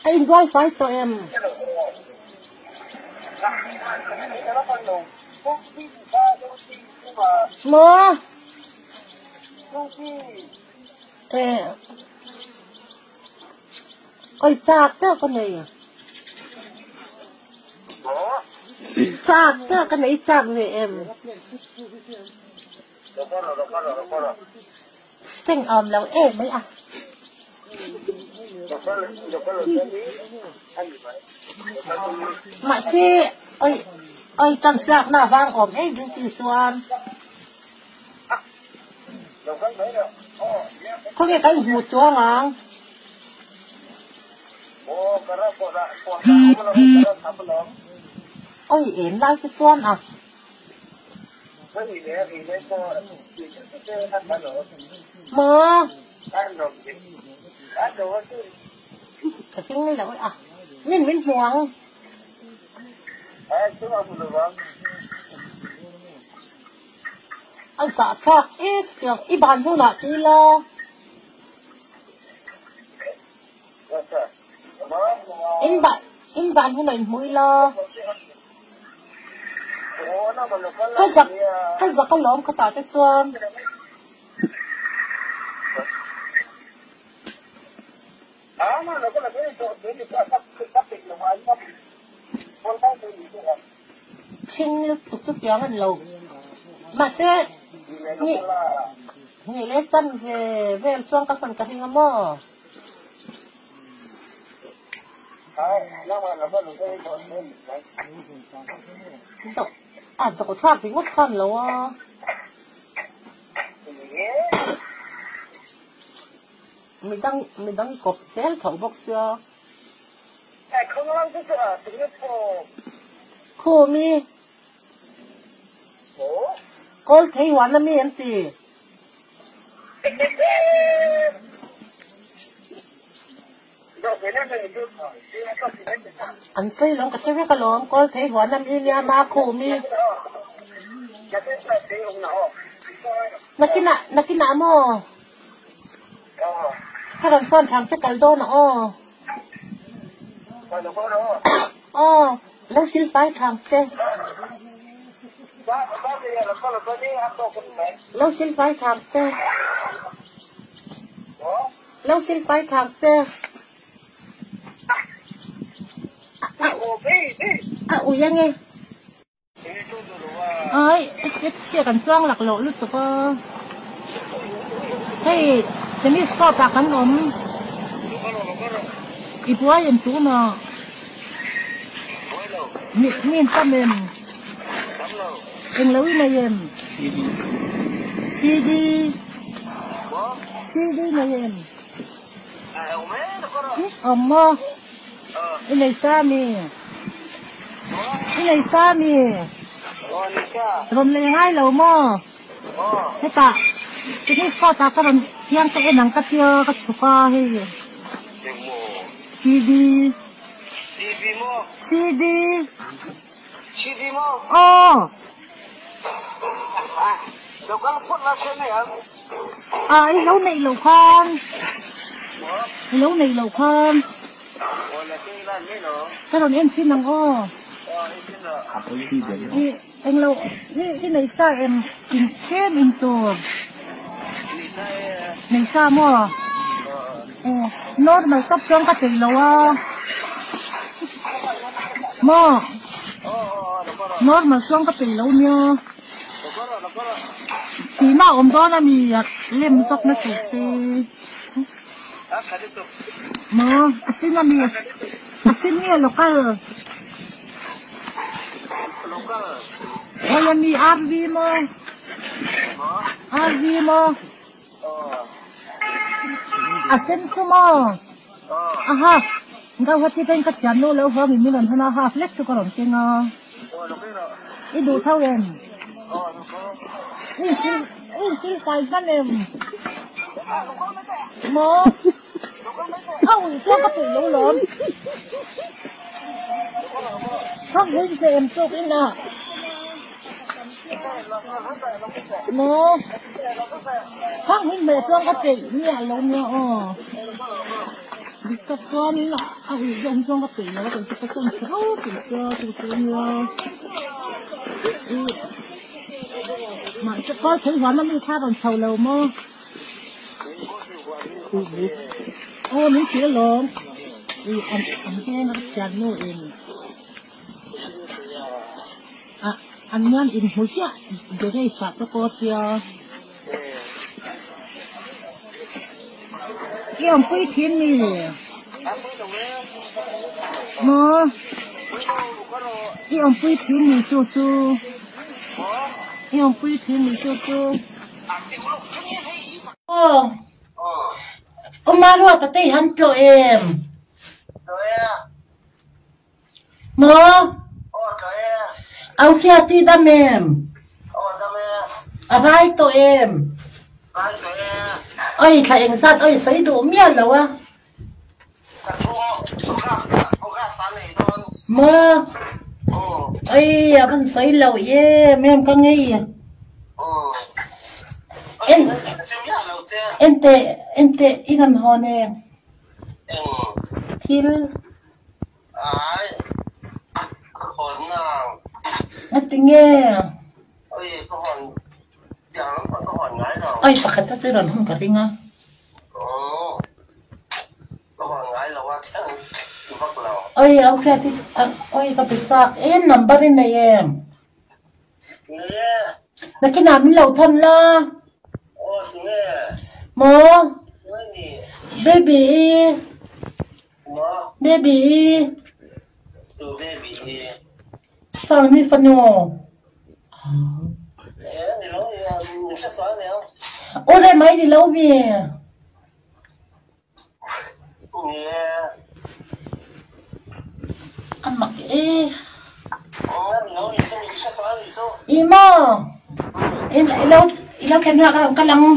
in wifi to em mo ôi chạc đó con này chạc đó con này chạc về em Sting lâu em mấy à mà xe ôi chân sạc nào vang ổn ấy đừng chỉ chuan có nghe cái một chúa mà ôi em lại cái chuan à mơ cái tiếng này là à mình hoang anh sợ thoát ít kiểu ít bàn thu lại đi lo in bạn thu này mũi lo cái giặc cái lốm cái tỏi cái xuân chinh lúc tục chút kéo mình lầu mà sẽ nhảy lên chân về xuân các phần cả hình mơ tôi có thoát thì mất khăn lâu à mình đang cột xé thầu bọc xưa cô mi cô thấy hoán là mi anh tì anh xây lông cái thế cái lông cô thấy hoán là mi nha ma cô mi nãy cái nãy mòถ้าเราซ่อนทางจะกันโดนแล้วซิลไฟทางเจ้แล้วซิลไฟทางเจ้แล้วซิลไฟทางเจ้อุ้ยยังไงเอ้ยเชี่ยกันจ้องหลักโหลรู้สึกว่าให้จะมีสกอตปากขนมอีพัวยันตู้มามีนตั้มเอ็มเอ็งแล้ววินัยเอ็มซีดีนัยเอ็มอ๋อมอวินัยสามีรวมเลยง่ายแล้วมอให้ตาจะมีสกอตปากขนมyang kayak nang kecil kesuka he. CD mo. Oh. Đâu có phút là thế này không? Ai lâu này lâu con. Cái đầu em xin nằng ô. Anh lâu, cái này sao em in thêm in tù. Này sao mua? Nốt mà cấp trong các tỉnh lâu à? Mua. Nốt mà trong các tỉnh lâu nha. Thì mà ông đó là mì liêm tóc nó tụt đi. Mua, xin là mì. Xin nghe lộc à? Ôi là mì RV mua. Sen cuma, aha, engkau hati pengen kerjaan lo, lo orang ini kan hana half lek tu kalau tengah, itu tahu kan? Ini kaitan em, mau, itu apa tu lo lom, kau ini em tu ini. nó khác mình về xong có thể nhẹ lắm nữa các con là dùng xong có thể nó còn các con sáu từ nhiều mà các con thấy hóa nó đi tha còn sầu lầu mơ mình chỉ lớn ăn hen nó chán nữa ăn ngon in hồi chứ để cái sạt cho cô chia cái ông quay thiên này mà cái ông quay thiên này cho cái ông quay thiên này cho ông mà rồi ta thấy hắn cho em mà ao kia ti đam em rai to em ơi thầy anh sát ơi sấy đủ miên rồi á mơ ơi vẫn sấy lâu em có nghĩ em tệ inan hòn em til hòn nào anh tiếng nghe ơi có hòn giang lắm còn có hòn ngái đâu ơi bà khát tới rồi không cả đi nghe có hòn ngái là quá chăng ơi ông kia thì ơi có bị sao em number này em là cái nào mình lâu thân lo mơ baby sao mi phân nhô ô đây mấy đi lâu bì ăn mặc cái im mơ em lại lâu cái nào cái lăng